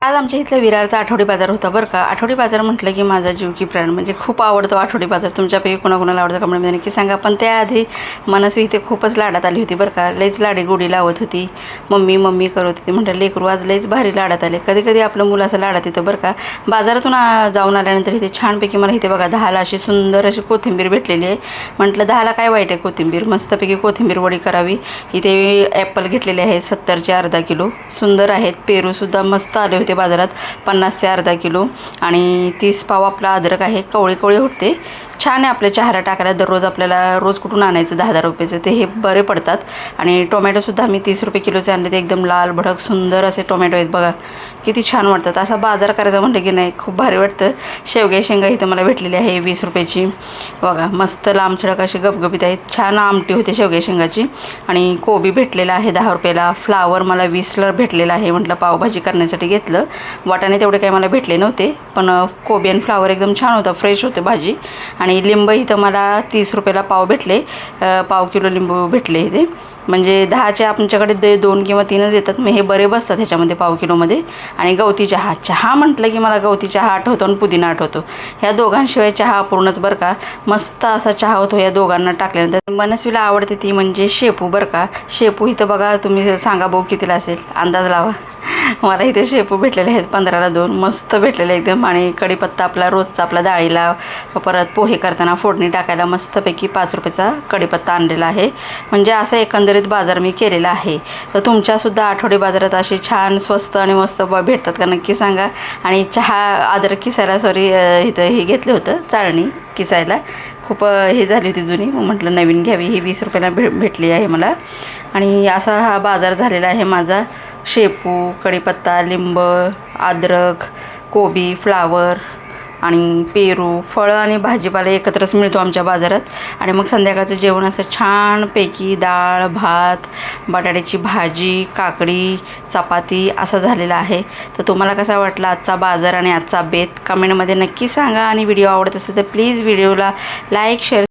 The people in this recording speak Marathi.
आज आमच्या इथला विरारचा आठवडी बाजार होता बरं का. आठवडी बाजार म्हटलं की माझा जीव की प्राण, म्हणजे खूप आवडतो आठवडी बाजार. तुमच्यापैकी कोणाकोणाला आवडतं कमेंटमध्ये नक्की सांगा. पण त्याआधी मनस्वी इथे खूपच लाडात आली होती बरं का. लईच लाडी गोडी लावत होती. मम्मी मम्मी करत होती. म्हटलं लेकरू आज लईच भारी लाडात आले. कधी कधी आपलं मुलं असं लाडात येतं बरं का. बाजारातून जाऊन आल्यानंतर इथे छानपैकी मला इथे बघा 10ला अशी सुंदर अशी कोथिंबीर भेटलेली आहे. म्हटलं 10ला काय वाईट आहे कोथिंबीर, मस्तपैकी कोथिंबीर वडी करावी. इथे ॲपल घेतलेले आहेत 70चे अर्धा किलो, सुंदर आहेत. पेरूसुद्धा मस्त आले होते बाजारात, 50चे अर्धा किलो. आणि 30 पाव आपला अद्रक आहे, कवळे कवळे उठते, छान आहे. आपल्या चहाला टाकायला दररोज आपल्याला रोज कुठून आणायचं 10-10 रुपयाचं, ते हे बरे पडतात. आणि टोमॅटोसुद्धा आम्ही 30 रुपये किलोचे आणले, ते एकदम लाल भडक सुंदर असे टोमॅटो आहेत बघा, किती छान वाटतात. असा बाजार करायचा म्हटलं की नाही खूप भारी वाटतं. शेवग्या शेंगा इथं मला भेटलेली आहे 20 रुपयाची बघा, मस्त लांबसडक अशी गपगपीत आहेत. छान आमटी होते शेवग्या शेंगाची. आणि कोबी भेटलेला आहे 10 रुपयाला. फ्लावर मला 20ला भेटलेला आहे, म्हटलं पावभाजी करण्यासाठी घेतलं. वाटाणे तेवढे काही मला भेटले नव्हते, पण कोबी आणि फ्लावर एकदम छान होतं, फ्रेश होते भाजी. आणि लिंब इथं मला 30 रुपयाला पाव भेटले, पाव किलो लिंबू भेटले इथे. म्हणजे 10चे आमच्याकडे 2 किंवा 3च येतात, मग हे बरे बसतात ह्याच्यामध्ये पाव किलोमध्ये. आणि गवती चहा म्हटलं की मला गवती चहा आठवतो आणि पुदिना आठवतो. ह्या दोघांशिवाय चहा अपूर्णच बरं का. मस्त असा चहा होतो या दोघांना टाकल्यानंतर. मनस्वीला आवडते ती म्हणजे शेपू बरं का. शेपू इथं बघा, तुम्ही सांगा भाऊ कितीला असेल, अंदाज लावा. मला इथे शेपू भेटलेले आहेत 15ला 2, मस्त भेटलेले एकदम. आणि कढीपत्ता आपला रोजचा आपला डाळीला, परत पोहे करताना फोडणी टाकायला मस्तपैकी 5 रुपयाचा कढीपत्ता आणलेला आहे. म्हणजे असं एकंदरीत बाजार मी केलेला आहे. तर तुमच्यासुद्धा आठवडी बाजारात असे छान स्वस्त आणि मस्त भेटतात का नक्की सांगा. आणि चहा अद्रक किसायला इथं हे घेतलं होतं, चाळणी किसायला खूप हे झाली होती जुनी, मग म्हटलं नवीन घ्यावी. ही 20 रुपयाला भेटली आहे मला. आणि असा हा बाजार झालेला आहे माझा. शेपू, कढीपत्ता, लिंब, अद्रक, कोबी, फ्लावर आणि पेरू, फळं आणि भाजीपाला एकत्रच मिळतो आमच्या बाजारात. आणि मग संध्याकाळचं जेवण असं छानपैकी डाळ, भात, बटाट्याची भाजी, काकडी, चपाती असं झालेलं आहे. तर तुम्हाला कसा वाटला आजचा बाजार आणि आजचा बेत कमेंटमध्ये नक्की सांगा. आणि व्हिडिओ आवडत असेल तर प्लीज व्हिडिओला लाईक, शेअर